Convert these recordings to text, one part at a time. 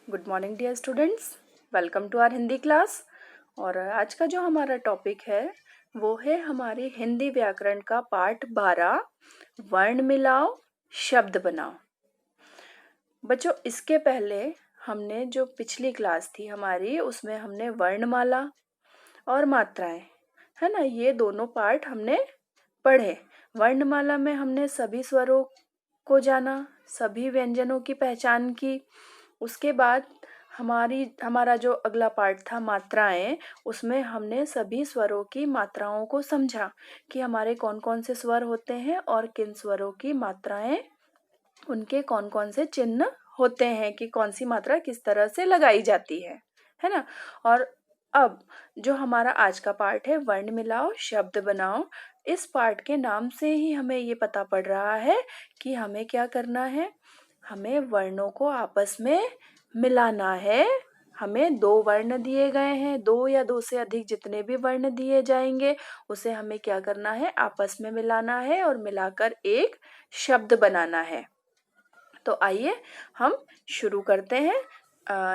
Good morning dear students, welcome to our Hindi class. और आज का जो हमारा टॉपिक है वो है हमारी हिंदी व्याकरण का पार्ट 12, वर्ण मिलाओ शब्द बनाओ। बच्चों, इसके पहले हमने जो पिछली क्लास थी हमारी उसमें हमने वर्णमाला और मात्राएं, है ना, ये दोनों पार्ट हमने पढ़े। वर्णमाला में हमने सभी स्वरों को जाना, सभी व्यंजनों की पहचान की। उसके बाद हमारा जो अगला पार्ट था मात्राएं, उसमें हमने सभी स्वरों की मात्राओं को समझा कि हमारे कौन कौन से स्वर होते हैं और किन स्वरों की मात्राएं, उनके कौन कौन से चिन्ह होते हैं कि कौन सी मात्रा किस तरह से लगाई जाती है ना। और अब जो हमारा आज का पार्ट है वर्ण मिलाओ शब्द बनाओ, इस पार्ट के नाम से ही हमें ये पता पड़ रहा है कि हमें क्या करना है। हमें वर्णों को आपस में मिलाना है। हमें दो वर्ण दिए गए हैं, दो या दो से अधिक जितने भी वर्ण दिए जाएंगे उसे हमें क्या करना है, आपस में मिलाना है और मिलाकर एक शब्द बनाना है। तो आइए हम शुरू करते हैं।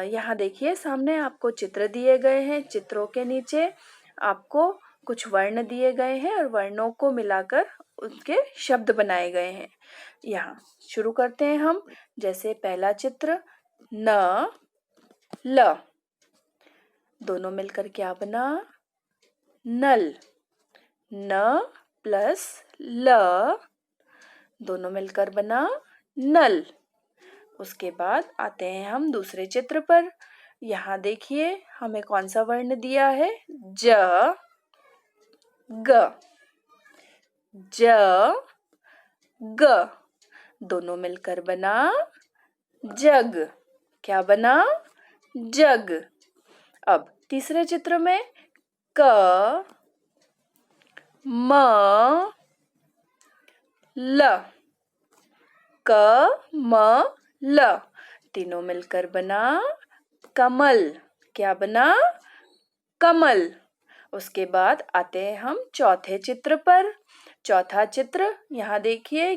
यहाँ देखिए सामने आपको चित्र दिए गए हैं। चित्रों के नीचे आपको कुछ वर्ण दिए गए हैं और वर्णों को मिलाकर उनके शब्द बनाए गए हैं। यहाँ शुरू करते हैं हम। जैसे पहला चित्र न ल, दोनों मिलकर क्या बना, नल। न प्लस ल दोनों मिलकर बना नल। उसके बाद आते हैं हम दूसरे चित्र पर। यहाँ देखिए हमें कौन सा वर्ण दिया है, ज ग। ज ग दोनों मिलकर बना जग। क्या बना, जग। अब तीसरे चित्र में क म ल, क म ल तीनों मिलकर बना कमल। क्या बना, कमल। उसके बाद आते हैं हम चौथे चित्र पर। चौथा चित्र यहाँ देखिए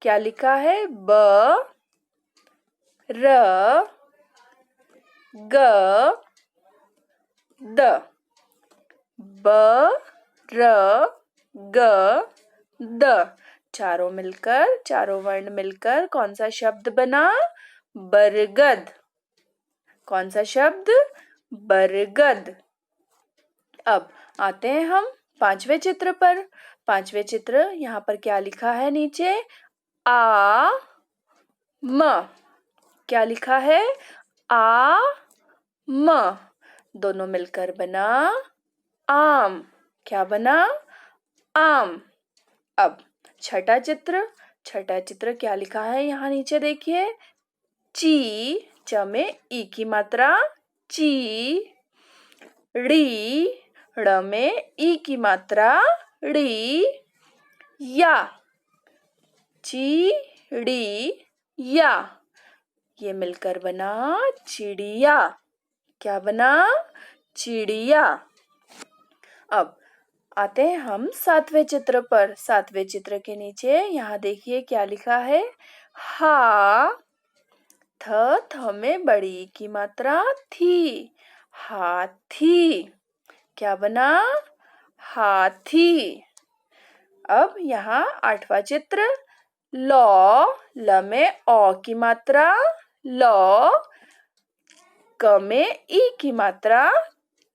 क्या लिखा है, ब र ग द। ब र ग द चारों वर्ण मिलकर कौन सा शब्द बना, बरगद। कौन सा शब्द, बरगद। अब आते हैं हम पांचवें चित्र पर। पांचवें चित्र यहाँ पर क्या लिखा है नीचे, आ म। क्या लिखा है, आ म दोनों मिलकर बना आम। क्या बना, आम। अब छठा चित्र क्या लिखा है यहाँ नीचे देखिए, ची, च में ई की मात्रा, ची। ड़ी, ड़ में ई की मात्रा, ड़ी। या, ची ड़ी या ये मिलकर बना चिड़िया। क्या बना, चिड़िया। अब आते हैं हम सातवें चित्र पर। सातवें चित्र के नीचे यहाँ देखिए क्या लिखा है, हा। थ में बड़ी की मात्रा, थी। हाथी। क्या बना, हाथी। अब यहाँ आठवां चित्र, लौ, ल में ओ की मात्रा, लौ। क में ई की मात्रा,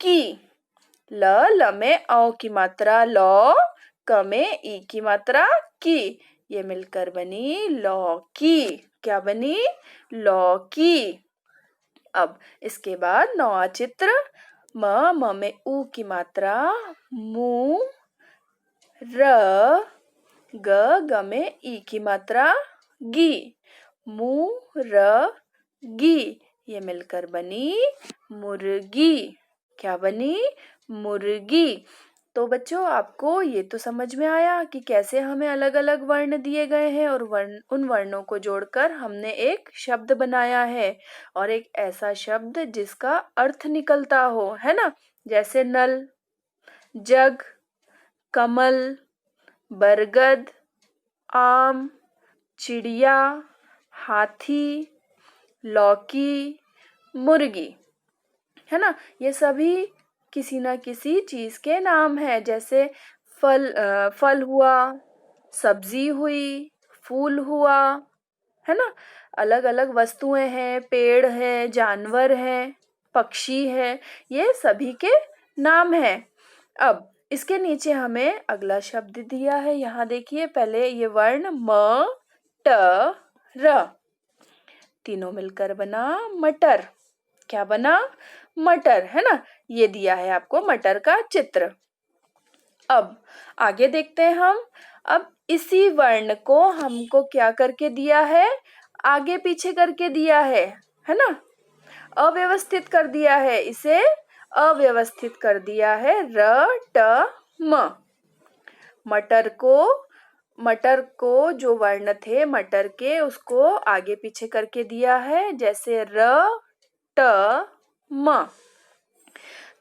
की। ल में औ की मात्रा, लौ। क में ई की मात्रा, की। ये मिलकर बनी लौकी। क्या बनी, लौकी। अब इसके बाद नौवां चित्र, म में ऊ की मात्रा, मु। र ग में ई की मात्रा, गी। मु र गी ये मिलकर बनी मुर्गी। क्या बनी, मुर्गी। तो बच्चों आपको ये तो समझ में आया कि कैसे हमें अलग अलग वर्ण दिए गए हैं और उन वर्णों को जोड़कर हमने एक शब्द बनाया है, और एक ऐसा शब्द जिसका अर्थ निकलता हो, है ना। जैसे नल, जग, कमल, बरगद, आम, चिड़िया, हाथी, लौकी, मुर्गी, है ना। ये सभी किसी ना किसी चीज के नाम है, जैसे फल हुआ, सब्जी हुई, फूल हुआ, है ना। अलग अलग वस्तुएं हैं, पेड़ है, जानवर है, पक्षी है, ये सभी के नाम हैं। अब इसके नीचे हमें अगला शब्द दिया है, यहाँ देखिए। पहले ये वर्ण म ट र, तीनों मिलकर बना मटर। क्या बना? मटर, है ना। ये दिया है आपको मटर का चित्र। अब आगे देखते हैं हम। अब इसी वर्ण को हमको क्या करके दिया है? आगे पीछे करके दिया है ना। अव्यवस्थित कर दिया है, इसे अव्यवस्थित कर दिया है। र ट म। मटर को जो वर्ण थे मटर के, उसको आगे पीछे करके दिया है, जैसे र ट म।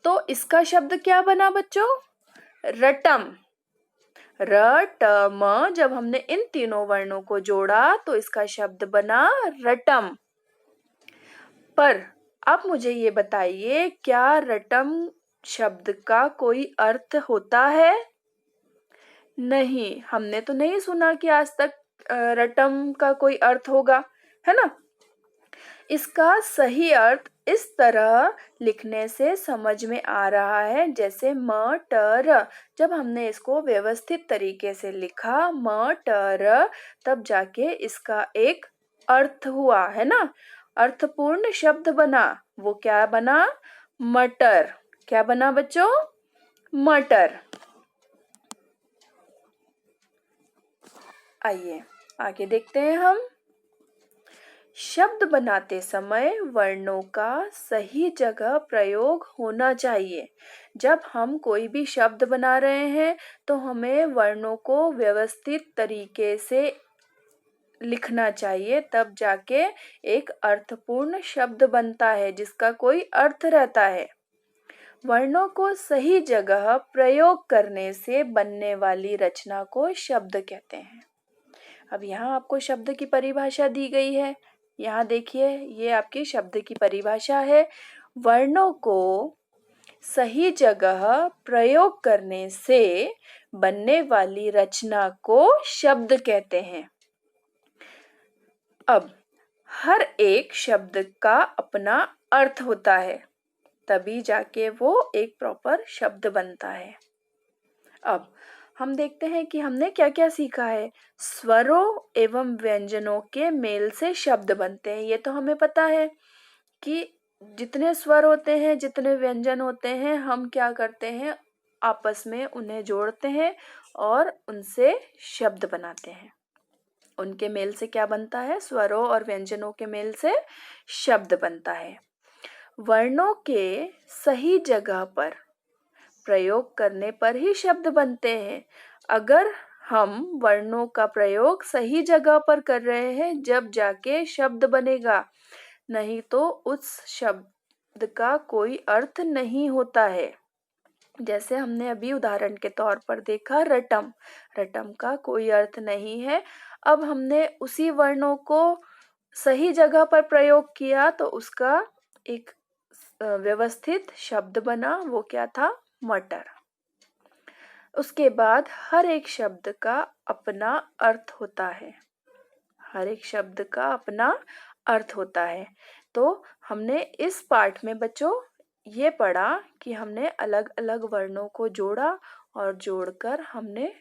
तो इसका शब्द क्या बना बच्चों? रटम। र ट म, जब हमने इन तीनों वर्णों को जोड़ा तो इसका शब्द बना रटम। पर अब मुझे ये बताइए, क्या रटम शब्द का कोई अर्थ होता है? नहीं, हमने तो नहीं सुना कि आज तक रटम का कोई अर्थ होगा, है ना। इसका सही अर्थ इस तरह लिखने से समझ में आ रहा है, जैसे म ट र। जब हमने इसको व्यवस्थित तरीके से लिखा म ट र, तब जाके इसका एक अर्थ हुआ, है ना। अर्थपूर्ण शब्द बना। वो क्या बना? मटर। क्या बना बच्चों? मटर। आइए आगे देखते हैं हम। शब्द बनाते समय वर्णों का सही जगह प्रयोग होना चाहिए। जब हम कोई भी शब्द बना रहे हैं तो हमें वर्णों को व्यवस्थित तरीके से लिखना चाहिए, तब जाके एक अर्थपूर्ण शब्द बनता है, जिसका कोई अर्थ रहता है। वर्णों को सही जगह प्रयोग करने से बनने वाली रचना को शब्द कहते हैं। अब यहाँ आपको शब्द की परिभाषा दी गई है। यहाँ देखिए, ये आपकी शब्द की परिभाषा है। वर्णों को सही जगह प्रयोग करने से बनने वाली रचना को शब्द कहते हैं। अब हर एक शब्द का अपना अर्थ होता है, तभी जाके वो एक प्रॉपर शब्द बनता है। अब हम देखते हैं कि हमने क्या क्या सीखा है। स्वरों एवं व्यंजनों के मेल से शब्द बनते हैं, ये तो हमें पता है कि जितने स्वर होते हैं, जितने व्यंजन होते हैं, हम क्या करते हैं, आपस में उन्हें जोड़ते हैं और उनसे शब्द बनाते हैं। उनके मेल से क्या बनता है? स्वरों और व्यंजनों के मेल से शब्द बनता है। वर्णों के सही जगह पर प्रयोग करने पर ही शब्द बनते हैं। अगर हम वर्णों का प्रयोग सही जगह पर कर रहे हैं, जब जाके शब्द बनेगा, नहीं तो उस शब्द का कोई अर्थ नहीं होता है। जैसे हमने अभी उदाहरण के तौर पर देखा रटम। रटम का कोई अर्थ नहीं है। अब हमने उसी वर्णों को सही जगह पर प्रयोग किया तो उसका एक व्यवस्थित शब्द बना। वो क्या था? मटर। उसके बाद हर एक शब्द का अपना अर्थ होता है। हर एक शब्द का अपना अर्थ होता है। तो हमने इस पाठ में बच्चों ये पढ़ा कि हमने अलग अलग वर्णों को जोड़ा और जोड़कर हमने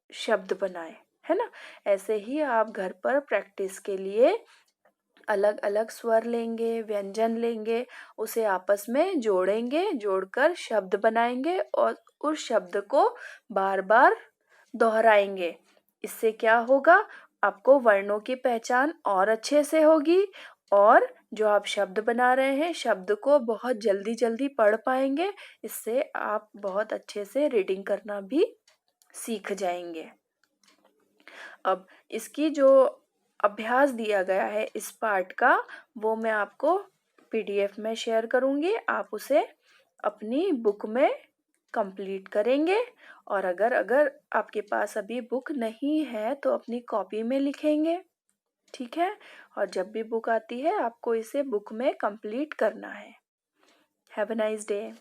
शब्द बनाए, है ना। ऐसे ही आप घर पर प्रैक्टिस के लिए अलग अलग स्वर लेंगे, व्यंजन लेंगे, उसे आपस में जोड़ेंगे, जोड़कर शब्द बनाएंगे और उस शब्द को बार बार दोहराएंगे। इससे क्या होगा? आपको वर्णों की पहचान और अच्छे से होगी और जो आप शब्द बना रहे हैं, शब्द को बहुत जल्दी जल्दी पढ़ पाएंगे। इससे आप बहुत अच्छे से रीडिंग करना भी सीख जाएंगे। अब इसकी जो अभ्यास दिया गया है इस पाठ का, वो मैं आपको पीडीएफ में शेयर करूंगी। आप उसे अपनी बुक में कंप्लीट करेंगे और अगर आपके पास अभी बुक नहीं है तो अपनी कॉपी में लिखेंगे। ठीक है। और जब भी बुक आती है आपको इसे बुक में कंप्लीट करना है। Have a nice day.